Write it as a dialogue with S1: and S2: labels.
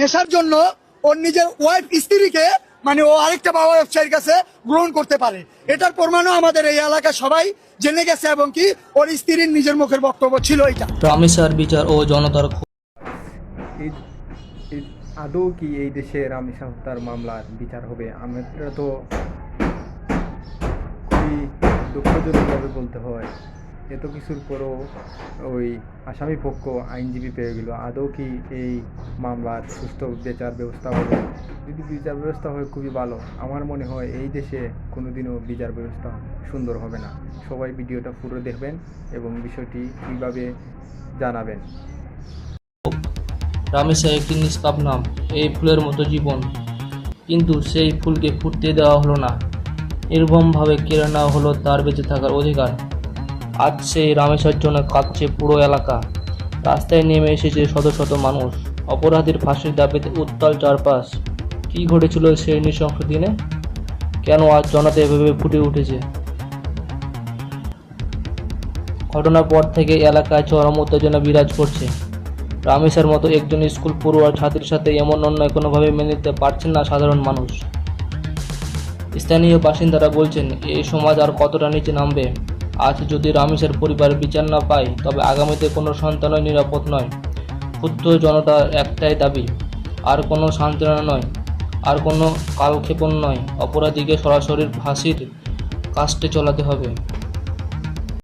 S1: নেশার জন্য ওর নিজের ওয়াইফ স্ত্রীকে মানে ও আরেকটা বাবা ব্যবসায়ীর কাছে গ্রহণ করতে পারে। এটার প্রমাণও আমাদের এই এলাকা সবাই জেনে গেছে এবং কি ওর স্ত্রীর নিজের মুখের বক্তব্য ছিল এটা।
S2: রামেসার বিচার ও জনতার
S3: আদৌ কি এই দেশে রামেসা হত্যার মামলার বিচার হবে? আমরা তো খুবই দুঃখজনকভাবে বলতে হয়, এত কিছুর পরও ওই আসামি পক্ষ আইনজীবী পেয়ে গেল। আদৌ কি এই মামলার সুষ্ঠু বিচার ব্যবস্থা হবে? যদি বিচার ব্যবস্থা হয় খুবই ভালো। আমার মনে হয় এই দেশে কোনোদিনও বিচার ব্যবস্থা সুন্দর হবে না। সবাই ভিডিওটা পুরো দেখবেন এবং বিষয়টি কীভাবে জানাবেন।
S2: রামেসা একটি নিষ্পাপ নাম, এই ফুলের মতো জীবন, কিন্তু সেই ফুলকে ফুটতে দেওয়া হলো না, নির্মমভাবে কেড়ে নেওয়া হলো তার বেঁচে থাকার অধিকার। আজ সেই রামেসার জন্য কাঁদছে পুরো এলাকা, রাস্তায় নেমে এসেছে শত শত মানুষ, অপরাধীর ফাঁসির দাবিতে উত্তাল চারপাশ। কী ঘটেছিল সেই নৃশংস দিনে? কেন আজ জনতা এভাবে ফুটে উঠেছে? ঘটনার পর থেকে এলাকায় চরম উত্তেজনা বিরাজ করছে। রামেসার মতো একজন স্কুল পড়ুয়া ছাত্রীর সাথে এমন অন্যায় কোনোভাবে মেনে নিতে পারছেন না সাধারণ মানুষ। স্থানীয় বাসিন্দারা বলছেন, এই সমাজ আর কতটা নিচে নামবে? আজ যদি রামেসার পরিবার বিচার না পায়, তবে আগামীতে কোনো সন্তানই নিরাপদ নয়। ক্ষুব্ধ জনতার একটাই দাবি, আর কোনো সান্ত্বনা নয়, আর কোনো কালক্ষেপণ নয়, অপরাধীকে সরাসরি ফাঁসির কাস্টে চলাতে হবে।